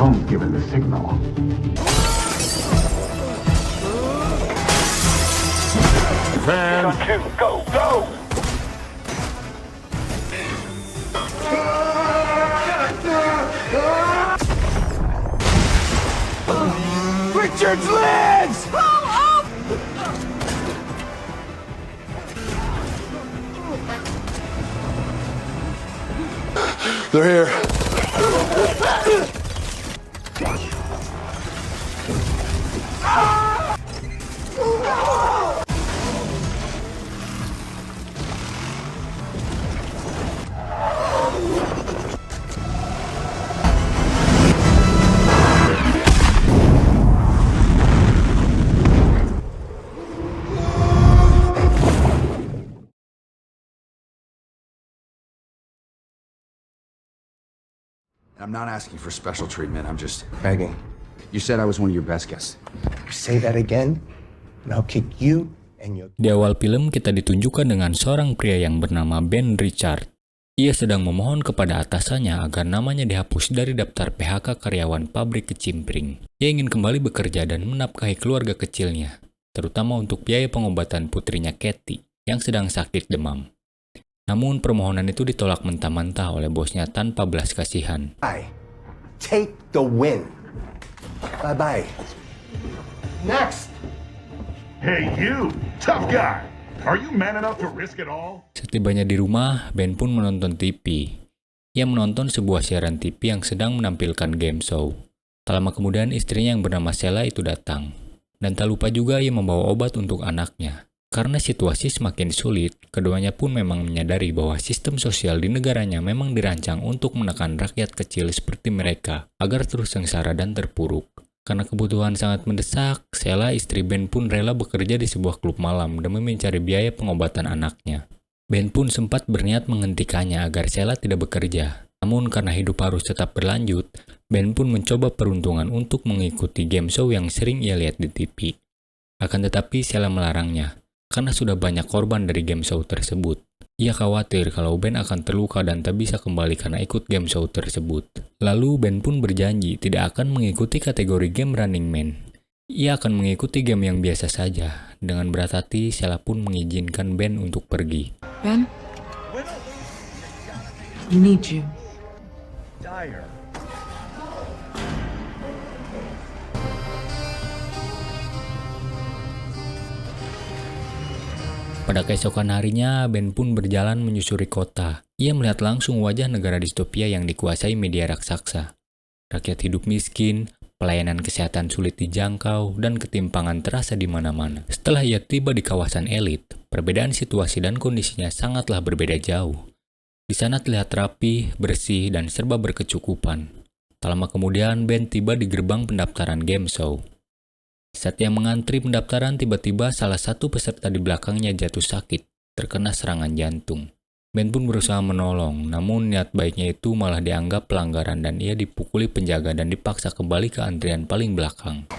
phone's given the signal. Fan. Go, go! Richard's legs! They're here. I'm not asking for special treatment, I'm just... Begging. You said I was one of your best guests. Say that again, and I'll kick you and your... Di awal film kita ditunjukkan dengan seorang pria yang bernama Ben Richard. Ia sedang memohon kepada atasannya agar namanya dihapus dari daftar PHK karyawan pabrik kecimpring. Ia ingin kembali bekerja dan menafkahi keluarga kecilnya, terutama untuk biaya pengobatan putrinya Kathy yang sedang sakit demam. Namun permohonan itu ditolak mentah-mentah oleh bosnya tanpa belas kasihan. Take the win. Bye-bye. Next! Hey, you! Tough guy! Are you man enough to risk it all? Setibanya di rumah, Ben pun menonton TV. Ia menonton sebuah siaran TV yang sedang menampilkan game show. Tak lama kemudian istrinya yang bernama Sheila itu datang. Dan tak lupa juga ia membawa obat untuk anaknya. Karena situasi semakin sulit, keduanya pun memang menyadari bahwa sistem sosial di negaranya memang dirancang untuk menekan rakyat kecil seperti mereka agar terus sengsara dan terpuruk. Karena kebutuhan sangat mendesak, Sheila istri Ben pun rela bekerja di sebuah klub malam demi mencari biaya pengobatan anaknya. Ben pun sempat berniat menghentikannya agar Sheila tidak bekerja. Namun karena hidup harus tetap berlanjut, Ben pun mencoba peruntungan untuk mengikuti game show yang sering ia lihat di TV. Akan tetapi Sheila melarangnya. Karena sudah banyak korban dari game show tersebut. Ia khawatir kalau Ben akan terluka dan tak bisa kembali karena ikut game show tersebut. Lalu Ben pun berjanji tidak akan mengikuti kategori game Running Man. Ia akan mengikuti game yang biasa saja. Dengan berat hati, Sheila pun mengizinkan Ben untuk pergi. Ben? I need you. Dire. Pada keesokan harinya, Ben pun berjalan menyusuri kota. Ia melihat langsung wajah negara distopia yang dikuasai media raksasa. Rakyat hidup miskin, pelayanan kesehatan sulit dijangkau, dan ketimpangan terasa di mana-mana. Setelah ia tiba di kawasan elit, perbedaan situasi dan kondisinya sangatlah berbeda jauh. Di sana terlihat rapi, bersih, dan serba berkecukupan. Tak lama kemudian, Ben tiba di gerbang pendaftaran game show. Saat ia mengantri pendaftaran, tiba-tiba salah satu peserta di belakangnya jatuh sakit, terkena serangan jantung. Ben pun berusaha menolong, namun niat baiknya itu malah dianggap pelanggaran dan ia dipukuli penjaga dan dipaksa kembali ke antrian paling belakang.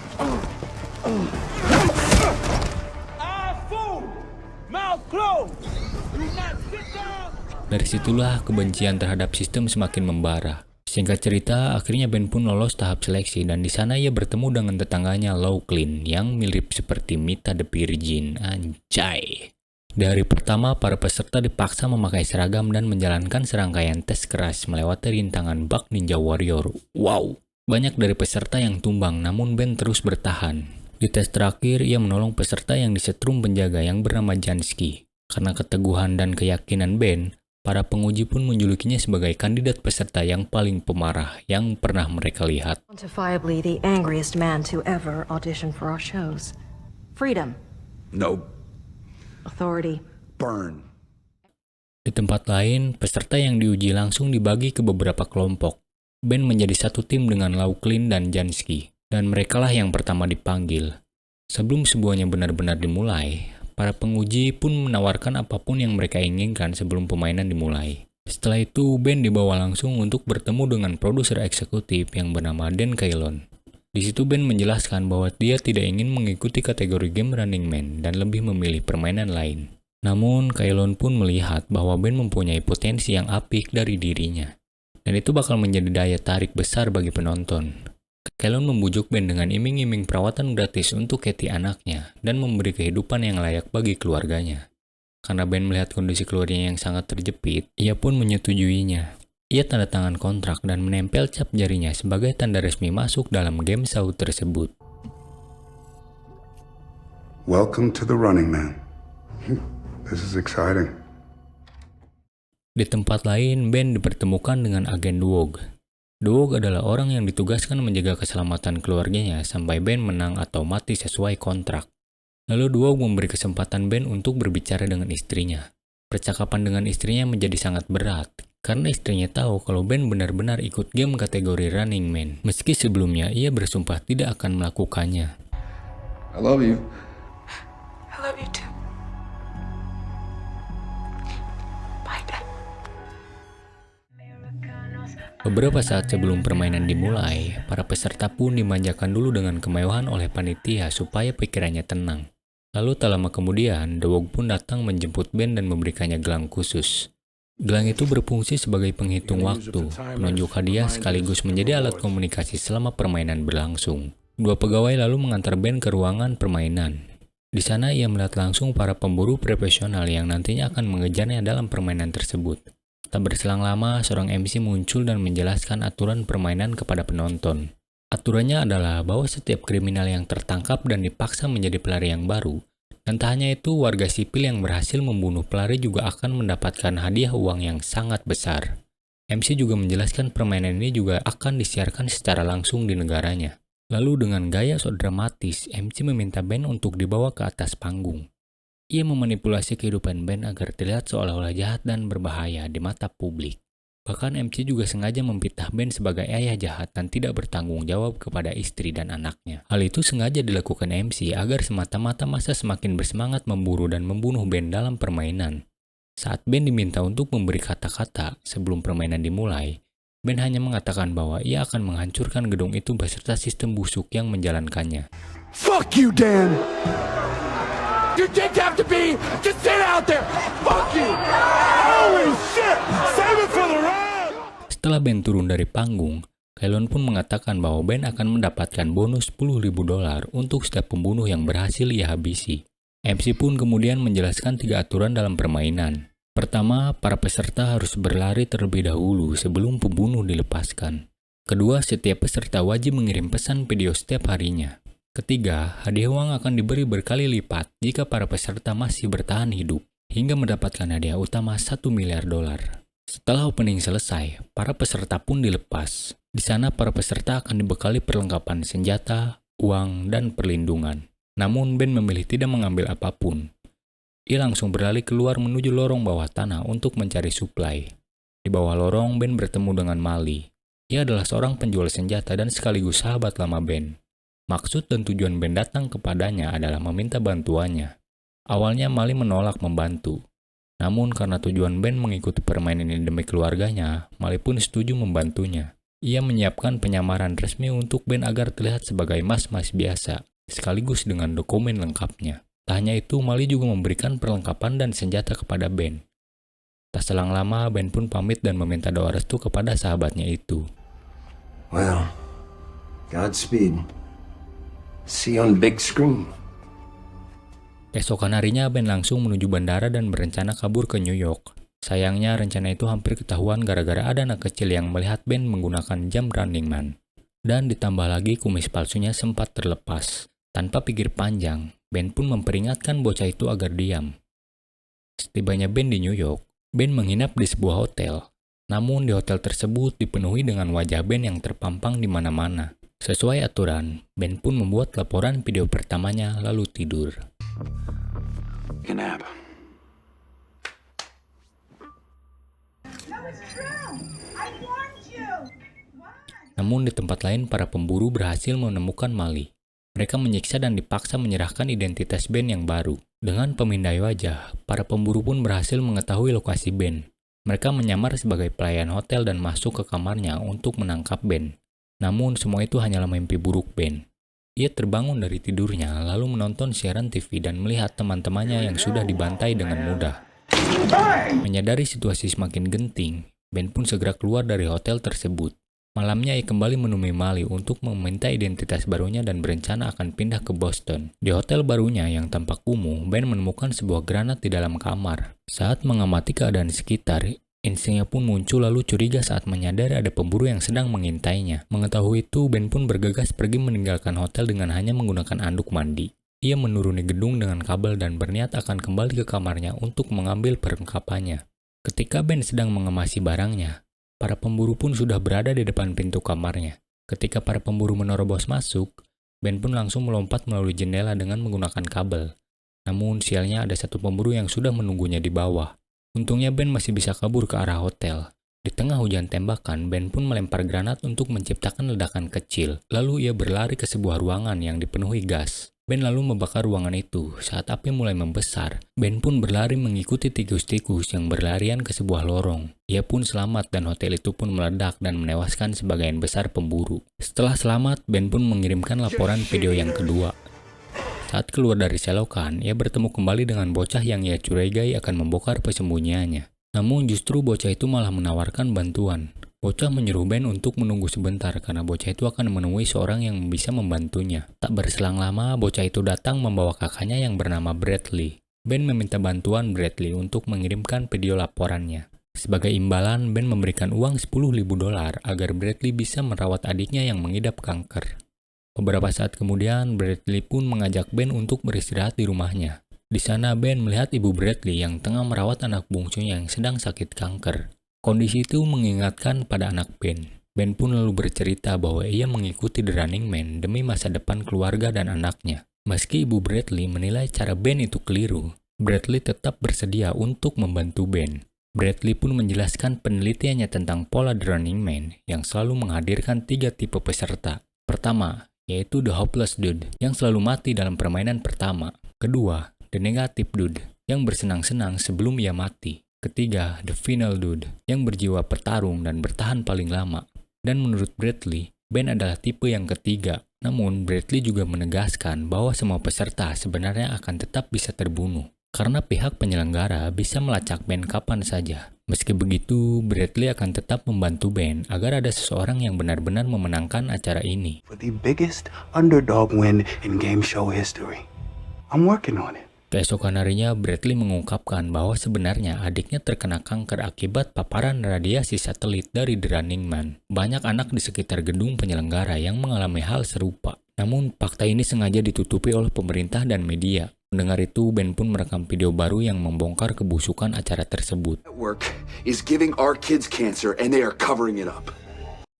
Dari situlah kebencian terhadap sistem semakin membara. Singkat cerita, akhirnya Ben pun lolos tahap seleksi dan di sana ia bertemu dengan tetangganya Lachlan yang mirip seperti Mita the Virgin. Anjay. Dari pertama, para peserta dipaksa memakai seragam dan menjalankan serangkaian tes keras melewati rintangan bak Ninja Warrior. Wow. Banyak dari peserta yang tumbang, namun Ben terus bertahan. Di tes terakhir, ia menolong peserta yang disetrum penjaga yang bernama Jansky. Karena keteguhan dan keyakinan Ben, para penguji pun menjulukinya sebagai kandidat peserta yang paling pemarah yang pernah mereka lihat. Quantifiably the angriest man to ever audition for our shows. Freedom. No. Authority. Burn. Di tempat lain, peserta yang diuji langsung dibagi ke beberapa kelompok. Ben menjadi satu tim dengan Lachlan dan Jansky, dan merekalah yang pertama dipanggil. Sebelum semuanya benar-benar dimulai, para penguji pun menawarkan apapun yang mereka inginkan sebelum permainan dimulai. Setelah itu, Ben dibawa langsung untuk bertemu dengan produser eksekutif yang bernama Dan Kailon. Di situ Ben menjelaskan bahwa dia tidak ingin mengikuti kategori game Running Man dan lebih memilih permainan lain. Namun, Kailon pun melihat bahwa Ben mempunyai potensi yang apik dari dirinya. Dan itu bakal menjadi daya tarik besar bagi penonton. Calhoun membujuk Ben dengan iming-iming perawatan gratis untuk Katie anaknya dan memberi kehidupan yang layak bagi keluarganya. Karena Ben melihat kondisi keluarganya yang sangat terjepit, ia pun menyetujuinya. Ia tanda tangan kontrak dan menempel cap jarinya sebagai tanda resmi masuk dalam game show tersebut. Welcome to the Running Man. This is exciting. Di tempat lain, Ben dipertemukan dengan agen Dwog. Dwog adalah orang yang ditugaskan menjaga keselamatan keluarganya sampai Ben menang atau mati sesuai kontrak. Lalu Dwog memberi kesempatan Ben untuk berbicara dengan istrinya. Percakapan dengan istrinya menjadi sangat berat, karena istrinya tahu kalau Ben benar-benar ikut game kategori Running Man, meski sebelumnya ia bersumpah tidak akan melakukannya. I love you. I love you too. Bye, Dad. Beberapa saat sebelum permainan dimulai, para peserta pun dimanjakan dulu dengan kemewahan oleh panitia supaya pikirannya tenang. Lalu tak lama kemudian, Dwog pun datang menjemput Ben dan memberikannya gelang khusus. Gelang itu berfungsi sebagai penghitung waktu, penunjuk hadiah sekaligus menjadi alat komunikasi selama permainan berlangsung. Dua pegawai lalu mengantar Ben ke ruangan permainan. Di sana ia melihat langsung para pemburu profesional yang nantinya akan mengejarnya dalam permainan tersebut. Tak berselang lama, seorang MC muncul dan menjelaskan aturan permainan kepada penonton. Aturannya adalah bahwa setiap kriminal yang tertangkap dan dipaksa menjadi pelari yang baru, dan tak hanya itu, warga sipil yang berhasil membunuh pelari juga akan mendapatkan hadiah uang yang sangat besar. MC juga menjelaskan permainan ini juga akan disiarkan secara langsung di negaranya. Lalu dengan gaya sok dramatis, MC meminta Ben untuk dibawa ke atas panggung. Ia memanipulasi kehidupan Ben agar terlihat seolah-olah jahat dan berbahaya di mata publik. Bahkan MC juga sengaja memfitnah Ben sebagai ayah jahat dan tidak bertanggung jawab kepada istri dan anaknya. Hal itu sengaja dilakukan MC agar semata-mata masa semakin bersemangat memburu dan membunuh Ben dalam permainan. Saat Ben diminta untuk memberi kata-kata sebelum permainan dimulai, Ben hanya mengatakan bahwa ia akan menghancurkan gedung itu beserta sistem busuk yang menjalankannya. Fuck you, Dan! You didn't have to be just sit out there! Fuck you! Holy shit! Save it for the round! Setelah Ben turun dari panggung, Calhoun pun mengatakan bahwa Ben akan mendapatkan bonus $10.000 untuk setiap pembunuh yang berhasil ia habisi. MC pun kemudian menjelaskan 3 aturan dalam permainan. Pertama, para peserta harus berlari terlebih dahulu sebelum pembunuh dilepaskan. Kedua, setiap peserta wajib mengirim pesan video setiap harinya. Ketiga, hadiah uang akan diberi berkali lipat jika para peserta masih bertahan hidup, hingga mendapatkan hadiah utama $1 miliar. Setelah opening selesai, para peserta pun dilepas. Di sana para peserta akan dibekali perlengkapan senjata, uang, dan perlindungan. Namun Ben memilih tidak mengambil apapun. Ia langsung berlari keluar menuju lorong bawah tanah untuk mencari suplai. Di bawah lorong, Ben bertemu dengan Mali. Ia adalah seorang penjual senjata dan sekaligus sahabat lama Ben. Maksud dan tujuan Ben datang kepadanya adalah meminta bantuannya. Awalnya Mali menolak membantu. Namun karena tujuan Ben mengikuti permainan ini demi keluarganya, Mali pun setuju membantunya. Ia menyiapkan penyamaran resmi untuk Ben agar terlihat sebagai mas-mas biasa, sekaligus dengan dokumen lengkapnya. Tak hanya itu, Mali juga memberikan perlengkapan dan senjata kepada Ben. Tak selang lama, Ben pun pamit dan meminta doa restu kepada sahabatnya itu. Well, Godspeed. See you on big screen. Keesokan harinya, Ben langsung menuju bandara dan berencana kabur ke New York. Sayangnya, rencana itu hampir ketahuan gara-gara ada anak kecil yang melihat Ben menggunakan jam Running Man. Dan ditambah lagi kumis palsunya sempat terlepas. Tanpa pikir panjang, Ben pun memperingatkan bocah itu agar diam. Setibanya Ben di New York, Ben menginap di sebuah hotel. Namun di hotel tersebut dipenuhi dengan wajah Ben yang terpampang di mana-mana. Sesuai aturan, Ben pun membuat laporan video pertamanya lalu tidur. Nap. Namun di tempat lain, para pemburu berhasil menemukan Mali. Mereka menyiksa dan dipaksa menyerahkan identitas Ben yang baru. Dengan pemindai wajah, para pemburu pun berhasil mengetahui lokasi Ben. Mereka menyamar sebagai pelayan hotel dan masuk ke kamarnya untuk menangkap Ben. Namun semua itu hanyalah mimpi buruk Ben. Ia terbangun dari tidurnya lalu menonton siaran TV dan melihat teman-temannya yang sudah dibantai dengan mudah. Menyadari situasi semakin genting, Ben pun segera keluar dari hotel tersebut. Malamnya ia kembali menemui Mali untuk meminta identitas barunya dan berencana akan pindah ke Boston. Di hotel barunya yang tampak kumuh, Ben menemukan sebuah granat di dalam kamar. Saat mengamati keadaan sekitar, instingnya pun muncul lalu curiga saat menyadari ada pemburu yang sedang mengintainya. Mengetahui itu, Ben pun bergegas pergi meninggalkan hotel dengan hanya menggunakan anduk mandi. Ia menuruni gedung dengan kabel dan berniat akan kembali ke kamarnya untuk mengambil perlengkapannya. Ketika Ben sedang mengemasi barangnya, para pemburu pun sudah berada di depan pintu kamarnya. Ketika para pemburu menerobos masuk, Ben pun langsung melompat melalui jendela dengan menggunakan kabel. Namun sialnya ada satu pemburu yang sudah menunggunya di bawah. Untungnya Ben masih bisa kabur ke arah hotel. Di tengah hujan tembakan, Ben pun melempar granat untuk menciptakan ledakan kecil. Lalu ia berlari ke sebuah ruangan yang dipenuhi gas. Ben lalu membakar ruangan itu. Saat api mulai membesar, Ben pun berlari mengikuti tikus-tikus yang berlarian ke sebuah lorong. Ia pun selamat dan hotel itu pun meledak dan menewaskan sebagian besar pemburu. Setelah selamat, Ben pun mengirimkan laporan video yang kedua. Saat keluar dari selokan, ia bertemu kembali dengan bocah yang ia curigai akan membongkar persembunyiannya. Namun justru bocah itu malah menawarkan bantuan. Bocah menyuruh Ben untuk menunggu sebentar karena bocah itu akan menemui seorang yang bisa membantunya. Tak berselang lama, bocah itu datang membawa kakaknya yang bernama Bradley. Ben meminta bantuan Bradley untuk mengirimkan video laporannya. Sebagai imbalan, Ben memberikan uang $10.000 agar Bradley bisa merawat adiknya yang mengidap kanker. Beberapa saat kemudian, Bradley pun mengajak Ben untuk beristirahat di rumahnya. Di sana, Ben melihat ibu Bradley yang tengah merawat anak bungsunya yang sedang sakit kanker. Kondisi itu mengingatkan pada anak Ben. Ben pun lalu bercerita bahwa ia mengikuti The Running Man demi masa depan keluarga dan anaknya. Meski ibu Bradley menilai cara Ben itu keliru, Bradley tetap bersedia untuk membantu Ben. Bradley pun menjelaskan penelitiannya tentang pola The Running Man yang selalu menghadirkan 3 tipe peserta. Pertama, yaitu The Hopeless Dude yang selalu mati dalam permainan pertama. Kedua, The Negative Dude yang bersenang-senang sebelum ia mati. Ketiga, The Final Dude yang berjiwa petarung dan bertahan paling lama. Dan menurut Bradley, Ben adalah tipe yang ketiga. Namun, Bradley juga menegaskan bahwa semua peserta sebenarnya akan tetap bisa terbunuh. Karena pihak penyelenggara bisa melacak Ben kapan saja. Meski begitu, Bradley akan tetap membantu Ben agar ada seseorang yang benar-benar memenangkan acara ini. For the biggest underdog win in game show history. I'm working on it. Keesokan harinya, Bradley mengungkapkan bahwa sebenarnya adiknya terkena kanker akibat paparan radiasi satelit dari The Running Man. Banyak anak di sekitar gedung penyelenggara yang mengalami hal serupa. Namun, fakta ini sengaja ditutupi oleh pemerintah dan media. Mendengar itu, Ben pun merekam video baru yang membongkar kebusukan acara tersebut. Network is giving our kids cancer and they are covering it up.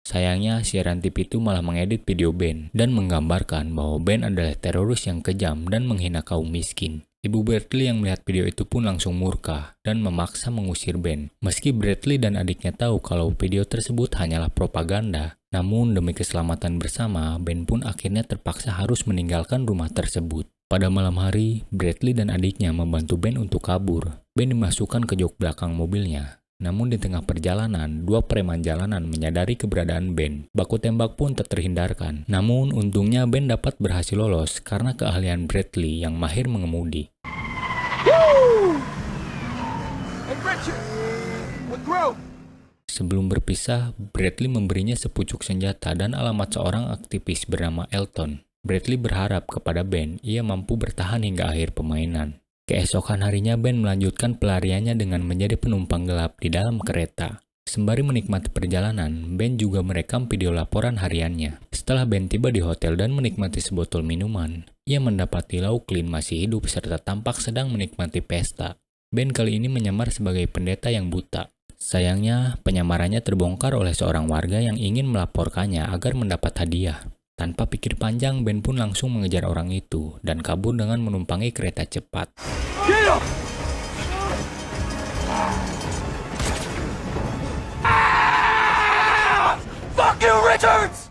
Sayangnya, siaran TV itu malah mengedit video Ben dan menggambarkan bahwa Ben adalah teroris yang kejam dan menghina kaum miskin. Ibu Bradley yang melihat video itu pun langsung murka dan memaksa mengusir Ben. Meski Bradley dan adiknya tahu kalau video tersebut hanyalah propaganda, namun demi keselamatan bersama, Ben pun akhirnya terpaksa harus meninggalkan rumah tersebut. Pada malam hari, Bradley dan adiknya membantu Ben untuk kabur. Ben dimasukkan ke jok belakang mobilnya. Namun di tengah perjalanan, 2 preman jalanan menyadari keberadaan Ben. Baku tembak pun tak terhindarkan. Namun untungnya Ben dapat berhasil lolos karena keahlian Bradley yang mahir mengemudi. Sebelum berpisah, Bradley memberinya sepucuk senjata dan alamat seorang aktivis bernama Elton. Bradley berharap kepada Ben ia mampu bertahan hingga akhir permainan. Keesokan harinya, Ben melanjutkan pelariannya dengan menjadi penumpang gelap di dalam kereta. Sembari menikmati perjalanan, Ben juga merekam video laporan hariannya. Setelah Ben tiba di hotel dan menikmati sebotol minuman, ia mendapati Laughlin masih hidup serta tampak sedang menikmati pesta. Ben kali ini menyamar sebagai pendeta yang buta. Sayangnya, penyamarannya terbongkar oleh seorang warga yang ingin melaporkannya agar mendapat hadiah. Tanpa pikir panjang, Ben pun langsung mengejar orang itu dan kabur dengan menumpangi kereta cepat.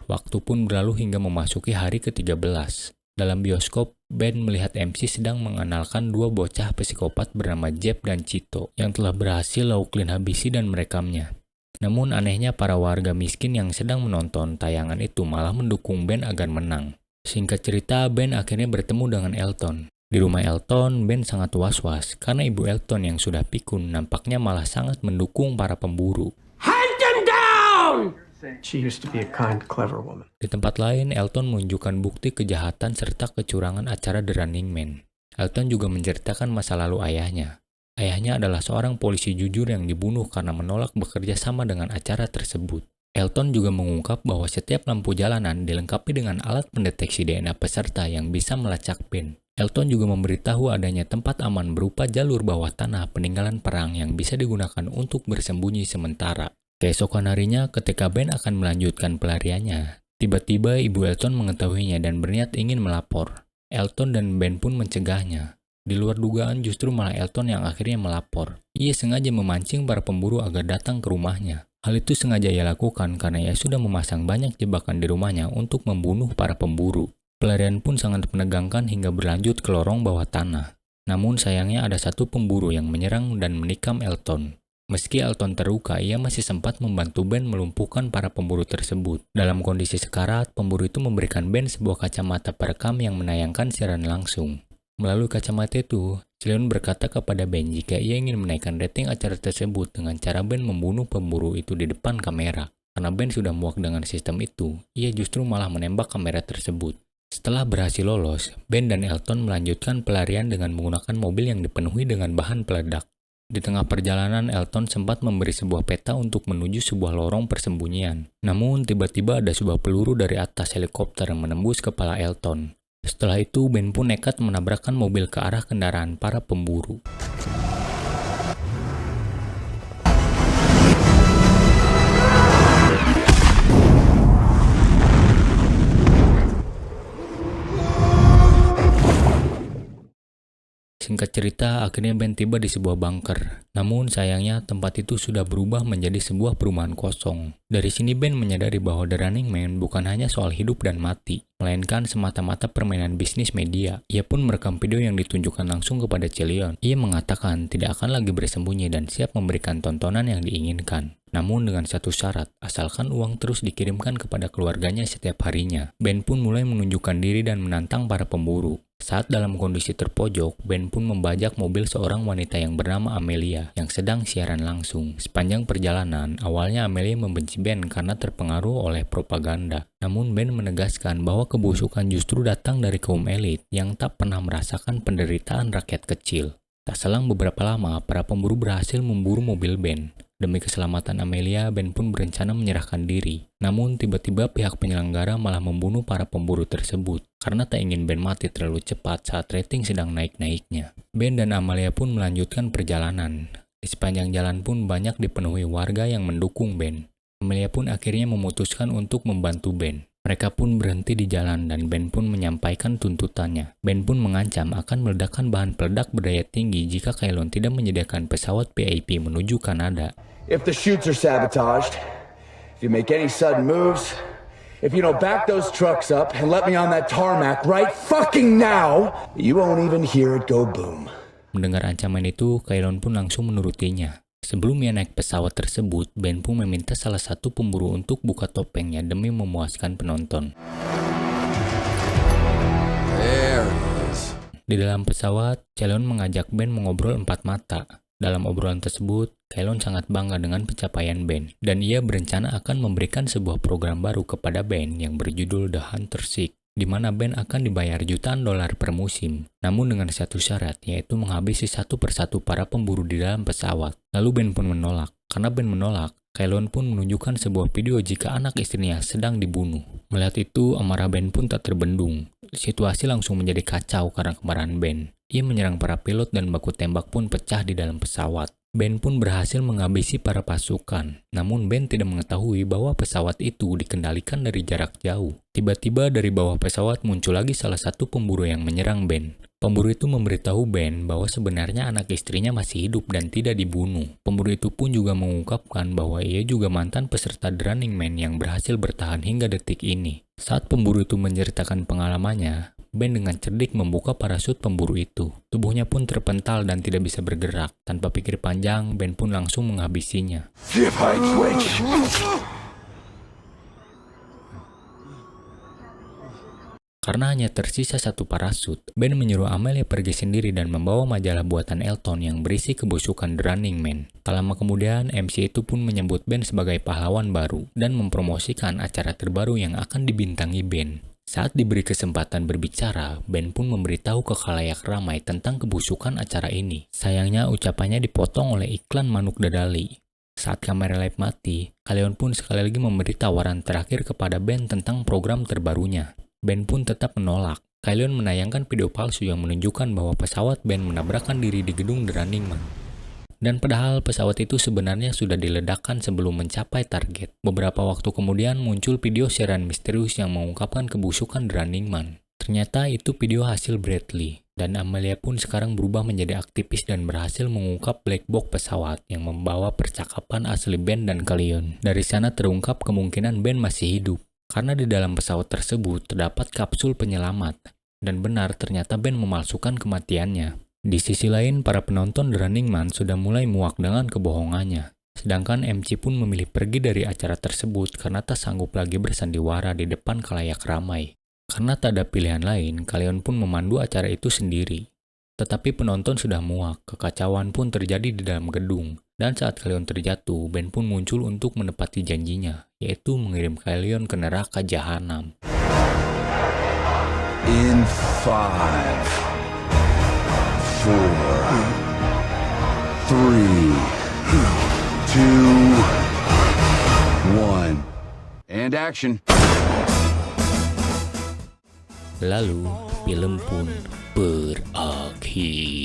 Waktu pun berlalu hingga memasuki hari ke-13. Dalam bioskop, Ben melihat MC sedang mengenalkan 2 bocah psikopat bernama Jeb dan Cito yang telah berhasil Laughlin habisi dan merekamnya. Namun anehnya para warga miskin yang sedang menonton tayangan itu malah mendukung Ben agar menang. Singkat cerita, Ben akhirnya bertemu dengan Elton. Di rumah Elton, Ben sangat was-was karena ibu Elton yang sudah pikun nampaknya malah sangat mendukung para pemburu. Hunt them down! She used to be a kind, clever woman. Di tempat lain, Elton menunjukkan bukti kejahatan serta kecurangan acara The Running Man. Elton juga menceritakan masa lalu ayahnya. Ayahnya adalah seorang polisi jujur yang dibunuh karena menolak bekerja sama dengan acara tersebut. Elton juga mengungkap bahwa setiap lampu jalanan dilengkapi dengan alat pendeteksi DNA peserta yang bisa melacak Ben. Elton juga memberitahu adanya tempat aman berupa jalur bawah tanah peninggalan perang yang bisa digunakan untuk bersembunyi sementara. Keesokan harinya, ketika Ben akan melanjutkan pelariannya, tiba-tiba ibu Elton mengetahuinya dan berniat ingin melapor. Elton dan Ben pun mencegahnya. Di luar dugaan, justru malah Elton yang akhirnya melapor. Ia sengaja memancing para pemburu agar datang ke rumahnya. Hal itu sengaja ia lakukan karena ia sudah memasang banyak jebakan di rumahnya untuk membunuh para pemburu. Pelarian pun sangat menegangkan hingga berlanjut ke lorong bawah tanah. Namun sayangnya ada satu pemburu yang menyerang dan menikam Elton. Meski Elton terluka, ia masih sempat membantu Ben melumpuhkan para pemburu tersebut. Dalam kondisi sekarat, pemburu itu memberikan Ben sebuah kacamata perekam yang menayangkan siaran langsung. Melalui kacamata itu, Leon berkata kepada Ben jika ia ingin menaikkan rating acara tersebut dengan cara Ben membunuh pemburu itu di depan kamera. Karena Ben sudah muak dengan sistem itu, ia justru malah menembak kamera tersebut. Setelah berhasil lolos, Ben dan Elton melanjutkan pelarian dengan menggunakan mobil yang dipenuhi dengan bahan peledak. Di tengah perjalanan, Elton sempat memberi sebuah peta untuk menuju sebuah lorong persembunyian. Namun, tiba-tiba ada sebuah peluru dari atas helikopter yang menembus kepala Elton. Setelah itu, Ben pun nekat menabrakkan mobil ke arah kendaraan para pemburu. Singkat cerita, akhirnya Ben tiba di sebuah bunker. Namun sayangnya tempat itu sudah berubah menjadi sebuah perumahan kosong. Dari sini Ben menyadari bahwa The Running Man bukan hanya soal hidup dan mati, melainkan semata-mata permainan bisnis media. Ia pun merekam video yang ditunjukkan langsung kepada Leon. Ia mengatakan tidak akan lagi bersembunyi dan siap memberikan tontonan yang diinginkan. Namun dengan satu syarat, asalkan uang terus dikirimkan kepada keluarganya setiap harinya. Ben pun mulai menunjukkan diri dan menantang para pemburu. Saat dalam kondisi terpojok, Ben pun membajak mobil seorang wanita yang bernama Amelia yang sedang siaran langsung. Sepanjang perjalanan, awalnya Amelia membenci Ben karena terpengaruh oleh propaganda. Namun Ben menegaskan bahwa kebusukan justru datang dari kaum elit yang tak pernah merasakan penderitaan rakyat kecil. Tak selang beberapa lama, para pemburu berhasil memburu mobil Ben. Demi keselamatan Amelia, Ben pun berencana menyerahkan diri. Namun tiba-tiba pihak penyelenggara malah membunuh para pemburu tersebut karena tak ingin Ben mati terlalu cepat saat rating sedang naik-naiknya. Ben dan Amelia pun melanjutkan perjalanan. Di sepanjang jalan pun banyak dipenuhi warga yang mendukung Ben. Amelia pun akhirnya memutuskan untuk membantu Ben. Mereka pun berhenti di jalan dan Ben pun menyampaikan tuntutannya. Ben pun mengancam akan meledakkan bahan peledak berdaya tinggi jika Kailon tidak menyediakan pesawat VIP menuju Kanada. If the chutes are sabotaged, if you make any sudden moves, if you don't back those trucks up and let me on that tarmac right fucking now, you won't even hear it go boom. Mendengar ancaman itu, Kailon pun langsung menurutinya. Sebelum ia naik pesawat tersebut, Ben pun meminta salah satu pemburu untuk buka topengnya demi memuaskan penonton. There it is. Di dalam pesawat, Leon mengajak Ben mengobrol empat mata. Dalam obrolan tersebut, Kailon sangat bangga dengan pencapaian Ben, dan ia berencana akan memberikan sebuah program baru kepada Ben yang berjudul The Hunter Seek, di mana Ben akan dibayar jutaan dolar per musim. Namun dengan satu syarat, yaitu menghabisi satu persatu para pemburu di dalam pesawat. Lalu Ben pun menolak. Karena Ben menolak, Kailon pun menunjukkan sebuah video jika anak istrinya sedang dibunuh. Melihat itu, amarah Ben pun tak terbendung. Situasi langsung menjadi kacau karena kemarahan Ben. Ia menyerang para pilot dan baku tembak pun pecah di dalam pesawat. Ben pun berhasil menghabisi para pasukan. Namun Ben tidak mengetahui bahwa pesawat itu dikendalikan dari jarak jauh. Tiba-tiba dari bawah pesawat muncul lagi salah satu pemburu yang menyerang Ben. Pemburu itu memberitahu Ben bahwa sebenarnya anak istrinya masih hidup dan tidak dibunuh. Pemburu itu pun juga mengungkapkan bahwa ia juga mantan peserta The Running Man yang berhasil bertahan hingga detik ini. Saat pemburu itu menceritakan pengalamannya, Ben dengan cerdik membuka parasut pemburu itu. Tubuhnya pun terpental dan tidak bisa bergerak. Tanpa pikir panjang, Ben pun langsung menghabisinya. Karena hanya tersisa satu parasut, Ben menyuruh Amelia pergi sendiri dan membawa majalah buatan Elton yang berisi kebusukan The Running Man. Tak lama kemudian, MC itu pun menyebut Ben sebagai pahlawan baru dan mempromosikan acara terbaru yang akan dibintangi Ben. Saat diberi kesempatan berbicara, Ben pun memberitahu ke khalayak ramai tentang kebusukan acara ini. Sayangnya ucapannya dipotong oleh iklan manuk dadali. Saat kamera live mati, Kalion pun sekali lagi memberi tawaran terakhir kepada Ben tentang program terbarunya. Ben pun tetap menolak. Kalion menayangkan video palsu yang menunjukkan bahwa pesawat Ben menabrakkan diri di gedung The Running Man. Dan padahal pesawat itu sebenarnya sudah diledakkan sebelum mencapai target. Beberapa waktu kemudian muncul video siaran misterius yang mengungkapkan kebusukan The Running Man. Ternyata itu video hasil Bradley. Dan Amelia pun sekarang berubah menjadi aktivis dan berhasil mengungkap black box pesawat yang membawa percakapan asli Ben dan Kalion. Dari sana terungkap kemungkinan Ben masih hidup. Karena di dalam pesawat tersebut terdapat kapsul penyelamat, dan benar ternyata Ben memalsukan kematiannya. Di sisi lain, para penonton The Running Man sudah mulai muak dengan kebohongannya. Sedangkan MC pun memilih pergi dari acara tersebut karena tak sanggup lagi bersandiwara di depan khalayak ramai. Karena tak ada pilihan lain, Kalion pun memandu acara itu sendiri. Tetapi penonton sudah muak, kekacauan pun terjadi di dalam gedung. Dan saat Kalion terjatuh, Ben pun muncul untuk menepati janjinya, yaitu mengirim Kalion ke neraka jahanam. In 5, 4, 3, 2, 1, and action. Lalu, film pun berakhir.